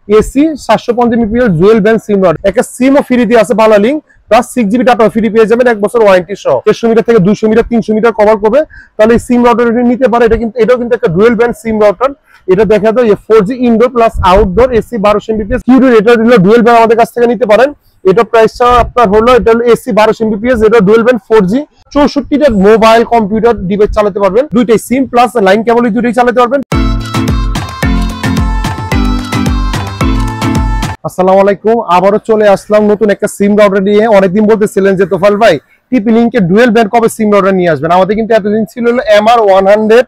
AC 750 mAh dual band সিম rod, একটা সিমও free দিয়ে আছে ভালো link, plus 6GB data free পেয়ে যাবেন 1 বছর ওয়ারেন্টি সহ। 150 মিটার থেকে 200 মিটার 300 মিটার কভার করবে, তাহলে এই সিম রাউটার নিতে পারে। এটাও কিন্তু একটা ডুয়াল ব্যান্ড সিম রাউটার। এটা দেখা যায় 4G indoor plus outdoor AC 1200 mAh কিউরির, এটা হলো ডুয়াল ব্যান্ড, আমাদের কাছ থেকে নিতে পারেন। এটা প্রাইসটা আপনার হলো, এটা হলো এসি 1200 mAh, এটা ডুয়াল ব্যান্ড 4G 64টা মোবাইল কম্পিউটার ডিভাইস চালাতে পারবেন, দুইটাই সিম প্লাস লাইন কেবল দুইটাই চালাতে পারবেন। আসসালামু আলাইকুম, আবারও চলে আসলাম নতুন একটা সিম রাউটার নিয়ে। অনেকদিন বলতেছিলেন যে তোফাল ভাই টিপি লিংকের ডুয়াল ব্যান্ড কবে সিম রাউটার নিয়ে আসবেন। আমাদের কিন্তু এতদিন ছিল হলো MR 100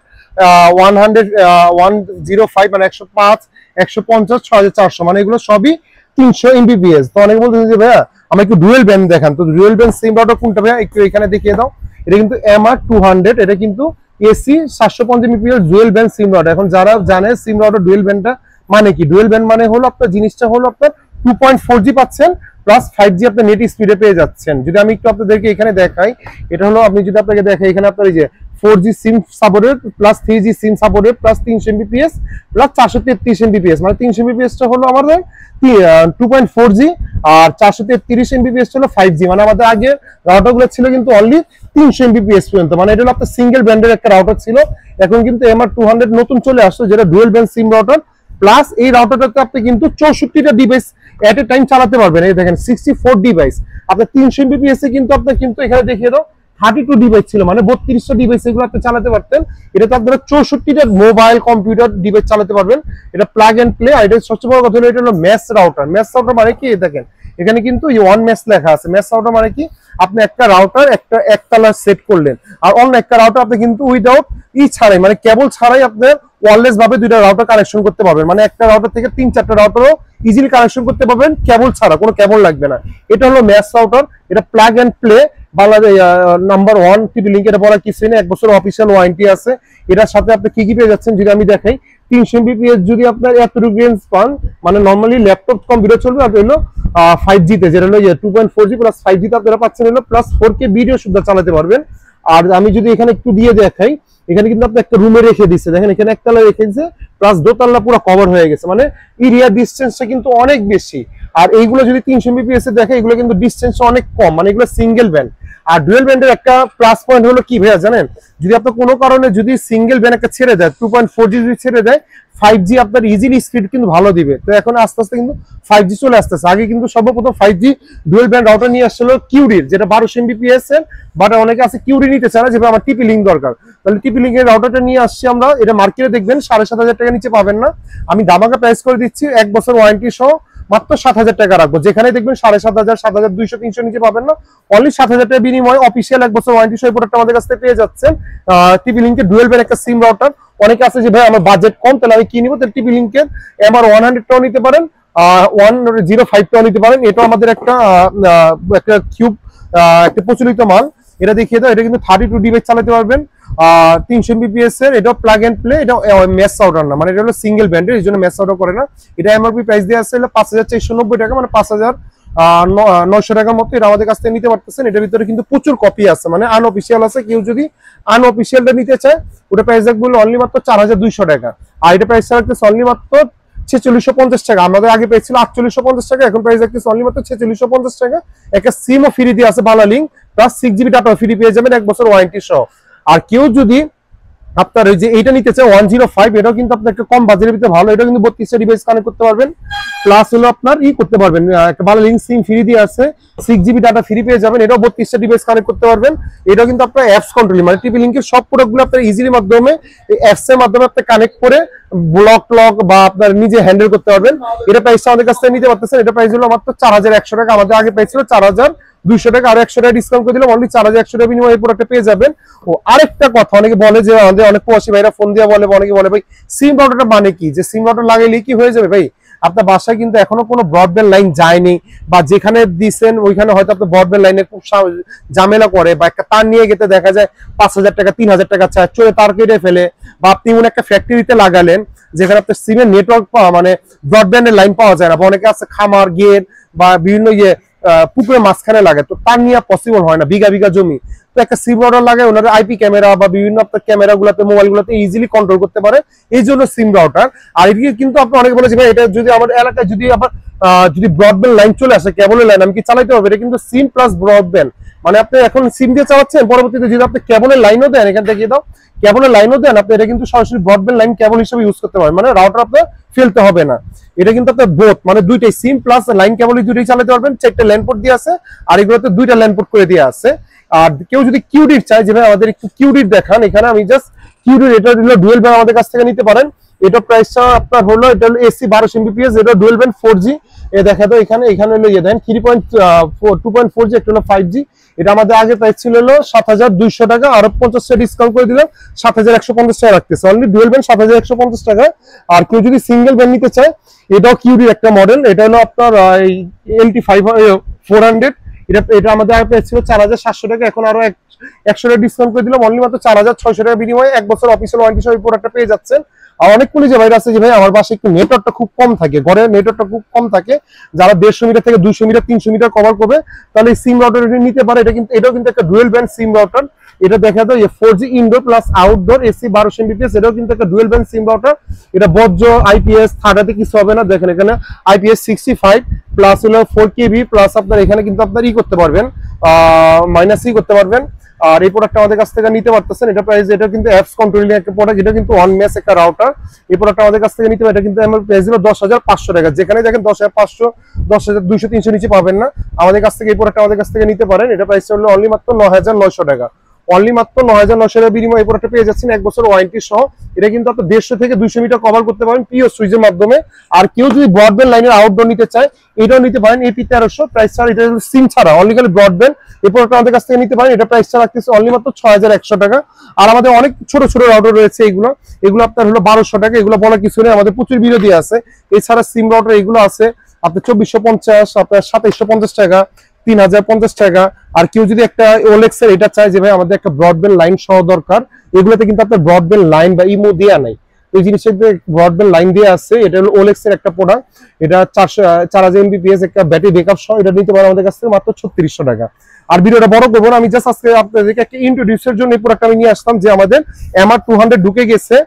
105 মানে 105 150 6400, মানে এগুলো সবই 300 Mbps। তো অনেকে বলতেছেন যে ভাইয়া আমার একটু ডুয়াল ব্যান্ড দেখান, তো ডুয়াল ব্যান্ড সিম রাউটার কোনটা ভাইয়া একটু এখানে দেখিয়ে দাও। এটা কিন্তু MR 200, এটা কিন্তু এসি 750 mAh ডুয়াল ব্যান্ড সিম রাউটার। এখন যারা জানে সিম রাউটার ডুয়াল ব্যান্ডটা মানে কি, ডুয়াল ব্যান্ড মানে হলো আপনার জিনিসটা হলো আপনার 2.4G পাচ্ছেন প্লাস 5G আপনার নেট স্পিডে পেয়ে যাচ্ছেন। যদি আমি একটু আপনাদেরকে এখানে দেখাই, এটা হলো আপনি যদি আপনাকে দেখাই এখানে আপনার এই যে 4G SIM supported plus 3G SIM supported plus 300 Mbps plus 433 Mbps, মানে 300 Mbps টা হলো আমাদের 2.4G আর 433 Mbps হলো 5G। মানে আমাদের আগে রাউটার গুলো ছিল কিন্তু অনলি 300 Mbps পর্যন্ত, মানে এটা হলো আপনার সিঙ্গেল ব্যান্ডের একটা রাউটার ছিল। এখন কিন্তু MR 200 নতুন চলে আসছে, যেটা ডুয়াল ব্যান্ড সিম রাউটার। প্লাস এই রাউটারটাতে আপনি কিন্তু 64টা ডিভাইস এট এ টাইম চালাতে পারবেন। এই দেখেন 64 ডিভাইস আপনার 300 Mbps এ কিন্তু আপনার কিন্তু এখানে দেখিয়ে দাও 32 ডিভাইস ছিল, মানে 3200 ডিভাইস এগুলো আপনি চালাতে পারতেন। এটাতে আপনারা 64টা মোবাইল কম্পিউটার ডিভাইস চালাতে পারবেন। এটা প্লাগ এন্ড প্লে। আর এটা সবচেয়ে বড় কথা হলো এটা হলো মেশ রাউটার। মেশ রাউটার মানে কি, দেখেন এখানে কিন্তু ওয়ান মেশ লেখা আছে। মেশ রাউটার মানে কি, আপনি একটা রাউটার একতলা সেট করলেন, আর অন্য একটা রাউটার আপনি কিন্তু উইদাউট ছাড়াই মানে কেবল ছাড়াই আপনার ওয়্যারলেস ভাবে দুইটা রাউটার কানেকশন করতে পারবেন। মানে একটা রাউটার থেকে 3-4টা রাউটারও ইজিলি কানেকশন করতে পারবেন, কেবল ছাড়া, কোনো কেবল লাগবে না। এটা হলো মেশ রাউটার। এটা plug and play Bangladesh number 1 TP link. এটা বলা কিছু না, 1 বছর অফিসিয়াল ওয়ারেন্টি আছে। এটার সাথে আপনি কি কি পেয়ে যাচ্ছেন যদি আমি দেখাই, 300 Mbps যদি আপনার এতটুকু রেঞ্জ পান, মানে নর্মালি ল্যাপটপ কম্পিউটার চলবে, আর হলো 5G তে যেটা হলো 2.4G প্লাস 5G তে আপনারা পাচ্ছেন হলো প্লাস 4K ভিডিও সুদ্ধা চালাতে পারবেন। আর আমি যদি এখানে একটু দিয়ে দেখাই, এখানে কিন্তু আপনি একটা রুমে রেখে দিচ্ছে, দেখেন এখানে একতলা রেখেছে প্লাস দোতলা পুরো কভার হয়ে গেছে, মানে এরিয়া ডিসটেন্সটা কিন্তু অনেক বেশি। আর এইগুলো যদি 300 Mbps এ দেখে, এগুলো কিন্তু ডিসটেন্স অনেক কম, মানে এগুলো সিঙ্গেল ব্যান্ড। আর ডুয়াল ব্যান্ডের একটা প্লাস পয়েন্ট হলো কি ভাইয়া জানেন, যদি আপনার কোনো কারণে যদি সিঙ্গেল ব্যান্ড একটা ছেড়ে দেয়, 2.4G যদি ছেড়ে দেয়, 5G আপনার ইজিলি স্পিড কিন্তু ভালো দিবে। তো এখন আস্তে আস্তে কিন্তু 5G চলে আসতেছে। আগে কিন্তু সর্বপ্রথম 5G ডুয়াল ব্যান্ড রাউটার নিয়ে আসছিল কিউরির, যেটা 1200 Mbps এর, বাট অনেকে আছে কিউরি নিতে চায় না, যেটা আমার টিপি লিংক দরকার। তাহলে টিপি লিংকের রাউটারটা নিয়ে আসছি আমরা। এটা মার্কেটে দেখবেন 7500 টাকা নিচে পাবেন না। আমি দামাকা প্রাইস করে দিচ্ছি 1 বছর ওয়ারেন্টি সহ মাত্র 7000 টাকা রাখবো। যেখানে দেখবেন 7500 7200 300 নিচে পাবেন না, অনলি 7000 টাকা বিনিময়ে অফিসিয়াল 1 বছর ওয়ারেন্টি সহ প্রোডাক্ট আমাদের কাছ থেকে পেয়ে যাচ্ছেন। টিপি লিংকের ডুয়াল ব্যান্ড একটা সিম রাউটার। অনেকে আছে যে ভাই আমার বাজেট কম, তাহলে আমি কি নিব, তাহলে টিপি লিংকের MR 100 টাও নিতে পারেন, 105 টাও নিতে পারেন। এটা আমাদের একটা কিউব একটা প্রচলিত মাল। এটা দেখিয়ে দাও, এটা কিন্তু 32 ডিভাইস চালাতে পারবেন 300 Mbps এর। এটা প্লাগ এন্ড প্লে, এটা মেশ রাউটার না, মানে এটা হলো সিঙ্গেল ব্যান্ডের, এই জন্য মেশ রাউটার করে না। এটা এমআরপি প্রাইস দিয়ে আছে 5490 টাকা, মানে 5900 টাকার মতো। এটা আমাদের কাছ থেকে নিতে পারতেছেন। এটার ভিতরে কিন্তু প্রচুর কপি আছে, মানে আনঅফিসিয়াল আছে। কেউ যদি আনঅফিসিয়ালটা নিতে চায়, ওটা প্রাইস রাখবো অনলি মাত্র 4200 টাকা। আর এটা প্রাইস রাখতেছে অনলি মাত্র 4650 টাকা। আমাদের আগে পেয়েছিল 4850 টাকা, এখন প্রাইস রাখতেছে অনলি মাত্র 4650 টাকা। একটা সিমও ফ্রি দিয়ে আছে ভালো link, plus 6GB data free পেয়ে যাবেন 1 বছর ওয়ারেন্টি সহ। আর কেউ যদি আপনার ওই যে এইটা নিতে চায় 105, এটাও কিন্তু আপনার একটা কম বাজেটের ভিতরে ভালো। এটা কিন্তু 32টা ডিভাইস কানেক্ট করতে পারবেন, প্লাস হলো আপনার করতে পারবেন, একটা ভালো লিঙ্ক সিম ফ্রি দিয়ে আছে, 6GB ডাটা ফ্রি পেয়ে যাবেন। এটাও 32টা ডিভাইস কানেক্ট করতে পারবেন। এটাও কিন্তু আপনার অ্যাপস কন্ট্রোল, মানে টিপি লিংকের সব প্রোডাক্টগুলো আপনার ইজিলি মাধ্যমে অ্যাপস এর মাধ্যমে আপনি কানেক্ট করে ব্লক বা আপনার নিজে হ্যান্ডেল করতে পারবেন। এটা প্রাইসটা আমাদের কাছ থেকে নিতে পারতেছেন। এটা প্রাইস হলো মাত্র 4100 টাকা। আমাদের আগে প্রাইস ছিল 4200 টাকা, আর 100 টাকা ডিসকাউন্ট করে দিলাম, অনলি 4100 টাকা বিনিময়ে এই প্রোডাক্টটা পেয়ে যাবেন। ও আরেকটা কথা, অনেকে বলে যে আমাদের অনেক প্রবাসী ভাইরা ফোন দিয়ে বলে, অনেকে বলে ভাই সিম রাউটারটা মানে কি, যে সিম রাউটার লাগাইলে কি হয়ে যাবে। ভাই আপনার বাসায় কিন্তু এখনো কোনো ব্রডব্যান্ড লাইন যায়নি, বা যেখানে দিচ্ছেন ওইখানে হয়তো আপনার ব্রডব্যান্ড লাইনে খুব ঝামেলা করে, বা একটা তার নিয়ে গেতে দেখা যায় 5000 টাকা 3000 টাকা চায়, চলে তার কেটে ফেলে। বা আপনি মনে একটা ফ্যাক্টরিতে লাগালেন যেখানে আপনার সিমের নেটওয়ার্ক মানে ব্রডব্যান্ডের লাইন পাওয়া যায় না, বা অনেকে আছে খামার গেট বা বিভিন্ন পুকুরের মাঝখানে লাগে, তো তার নিয়ে পসিবল হয় না, বিঘা বিঘা জমি। তো একটা সিম রাউটার লাগায় ওনারা আইপি ক্যামেরা বা বিভিন্ন আপনার ক্যামেরা গুলাতে মোবাইল গুলাতে ইজিলি কন্ট্রোল করতে পারে, এই জন্য সিম রাউটার। আর এদিকে কিন্তু আপনি অনেকে বলেছেন ভাই এটা যদি আমার এলাকায় যদি আবার যদি ব্রডব্যান্ড লাইন চলে আসে, কেবলের লাইন, আমি কি চালাইতে হবে? এটা কিন্তু সিম প্লাস ব্রডব্যান্ড, মানে আপনি এখন সিম দিয়ে চালাচ্ছেন, পরবর্তীতে যদি আপনি কেবলের লাইনও দেন, এখান থেকে দাও কেবলের লাইনও দেন, আপনি এটা কিন্তু সরাসরি ব্রডব্যান্ড লাইন কেবল হিসেবে ইউজ করতে পারেন, মানে রাউটার আপনার ফেলতে হবে না। এটা কিন্তু আপনার বোথ, মানে দুইটাই সিম প্লাস লাইন কেবলই দুইটাই চালাতে পারবেন। 4টা ল্যান্ড পোর্ট দিয়ে আছে, আর এগুলোতে 2টা ল্যান্ড পোর্ট করে দিয়ে আছে। আর কেউ যদি কিউডির চায়, যে ভাই আমাদের একটু কিউডির দেখান, এখানে আমি জাস্ট কিউডির, এটা হলো ডুয়েল ব্যান্ড, আমাদের কাছ থেকে নিতে পারেন। এটা প্রাইসটা আপনার হলো, এটা হলো এসি 1200 Mbps, এটা ডুয়েল ব্যান্ড 4G। এ দেখা তো এখানে হলো ইয়ে দেন 2.4G, একটা হলো 5G। এটা আমাদের আগে প্রাইস ছিল হলো 7200 টাকা, আরো 50 টাকা ডিসকাউন্ট করে দিলাম 7150 টাকা রাখতেছে। অনলি ডুয়েল ব্যান্ড 7150 টাকা। আর কেউ যদি সিঙ্গেল ব্যান্ড নিতে চায়, এটাও কিউডির একটা মডেল, এটা হলো আপনার LT 400। এটা আমাদের আগে প্রাইস ছিল 4700 টাকা, এখন আরো 100 টাকা ডিসকাউন্ট করে দিলাম, অনলি মাত্র 4600 টাকা বিনিময়ে 1 বছর অফিসিয়াল ওয়ারেন্টি সহ এই প্রোডাক্টটা পেয়ে যাচ্ছেন। আর অনেক পুলিশ ভাইরা আছে যে ভাই আমার বাসায় একটু নেটওয়ার্কটা খুব কম থাকে, ঘরে নেটওয়ার্কটা খুব কম থাকে, যারা 150 মিটার থেকে 200 মিটার 300 মিটার কভার করবে, তাহলে এই সিম রাউটার নিতে পারে। এটাও কিন্তু একটা ডুয়েল ব্যান্ড সিম রাউটার। এটা দেখা যায় 4G indoor plus outdoor, AC 1200 Mbps, এটাও কিন্তু একটা ডুয়েল ব্যান্ড সিম রাউটার। এটা বজ্র আইপিএস থার্ডাতে কিছু হবে না, দেখেন এখানে আইপিএস 65 প্লাস হলো 4KB প্লাস আপনার এখানে কিন্তু আপনার করতে পারবেন, মাইনাস করতে পারবেন। আর এই প্রোডাক্টটা আমাদের কাছ থেকে নিতে পারতেছেন। এটা প্রাইস, এটা কিন্তু অ্যাপস কন্ট্রোলিং একটা প্রোডাক্ট, এটা কিন্তু ওয়ান মেস একটা রাউটার। এই প্রোডাক্টটা আমাদের কাছ থেকে নিতে পারে, এটা কিন্তু আমার প্রাইস হলো 10500 টাকা। যেখানে দেখেন 10500, 10200, 300 নিচে পাবেন না। আমাদের কাছ থেকে এই প্রোডাক্টটা আমাদের কাছ থেকে নিতে পারেন। এটা প্রাইস হলো অনলি মাত্র 9900 টাকা। অনলি মাত্র 9900 টাকা বিনিময়ে এই প্রোডাক্টটা পেয়ে যাচ্ছেন 1 বছর ওয়ারেন্টি সহ। এটা কিন্তু আপনি 150 থেকে 200 মিটার কভার করতে পারেন পিও সুইচের মাধ্যমে। আর কেউ যদি ব্রডব্যান্ড লাইনের আউটডোর নিতে চায়, এটাও নিতে পারেন এপি 1300 প্রাইস ছাড়া, এটা সিম ছাড়া অনলি খালি ব্রডব্যান্ড। এই প্রোডাক্টটা আমাদের কাছ থেকে নিতে পারেন, এটা প্রাইস ছাড়া রাখতেছে অনলি মাত্র 6100 টাকা। আর আমাদের অনেক ছোট ছোট রাউটার রয়েছে, এগুলো আপনার হলো 1200 টাকা, এগুলো বলার কিছু নেই, আমাদের প্রচুর বিরোধী আছে। এছাড়া সিম রাউটার এগুলো আছে আপনার 2450, আপনার 2750 টাকা, 3050 টাকা। আর কেউ যদি একটা ওলেক্স এর এটা চায় যে ভাই আমাদের একটা ব্রডব্যান্ড লাইন সহ দরকার, এগুলোতে কিন্তু আপনার ব্রডব্যান্ড লাইন বা ইমো দেয়া নাই, এই জিনিসের ব্রডব্যান্ড লাইন দিয়ে আছে। এটা হলো ওলেক্স এর একটা প্রোডাক্ট, এটা 4000 Mbps একটা ব্যাটারি ব্যাকআপ সহ, এটা নিতে পারেন আমাদের কাছ থেকে মাত্র 3600 টাকা। আর ভিডিওটা বড় করবো না, আমি জাস্ট আজকে আপনাদেরকে একটা ইন্ট্রোডিউসের জন্য এই প্রোডাক্ট আমি নিয়ে আসলাম, যে আমাদের MR 200 ঢুকে গেছে।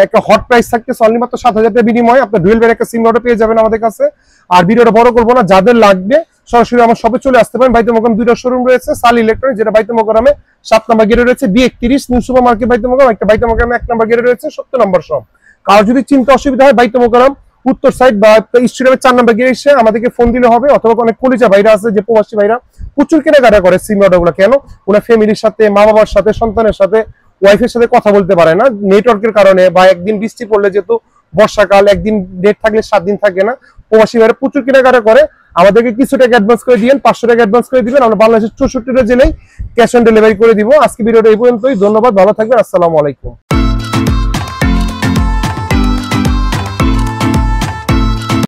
একটা হট প্রাইস থাকতেছে অনলি মাত্র 7000 টাকা বিনিময়ে আপনার ডুয়েল ব্যান্ড একটা সিম রাউটার পেয়ে যাবেন আমাদের কাছে। আর ভিডিওটা বড় করবো না, যাদের লাগবে সরাসরি আমার শপে চলে আসতে পারেন। বাইতুল মোকাররম 2টা শোরুম রয়েছে, সাল ইলেকট্রনিক যেটা বাইতুল মোকাররমে 7 নম্বর গেটে রয়েছে, B31 নিউ সুপার মার্কেট বাইতুল মোকাররম, একটা বাইতুল মোকাররমে 1 নম্বর গেটে রয়েছে 70 নম্বর শপ। কারো যদি চিন্তা অসুবিধা হয়, বাইতুল মোকাররম উত্তর সাইড বা স্টেডিয়ামের 4 নম্বর গেটে এসে আমাদেরকে ফোন দিলে হবে। অথবা অনেক কলিজা ভাইরা আছে যে প্রবাসী ভাইরা প্রচুর কেনাকাটা করে সিম রাউটার গুলো, কেন ওনার ফ্যামিলির সাথে, মা বাবার সাথে, সন্তানের সাথে, ওয়াইফের সাথে কথা বলতে পারে না নেটওয়ার্কের কারণে, বা একদিন বৃষ্টি পড়লে, যেহেতু বর্ষাকাল একদিন নেট থাকলে 7 দিন থাকে না, প্রবাসী ভাইরা প্রচুর কেনাকাটা করে। আমাদেরকে কিছু টাকা অ্যাডভান্স করে দিবেন, 500 টাকা অ্যাডভান্স করে দিবেন, আমরা বাংলাদেশের 64টা জেলায় ক্যাশ অন ডেলিভারি করে দিব। আজকে ভিডিওটা এই পর্যন্তই, ধন্যবাদ, ভালো থাকবেন, আসসালামু আলাইকুম।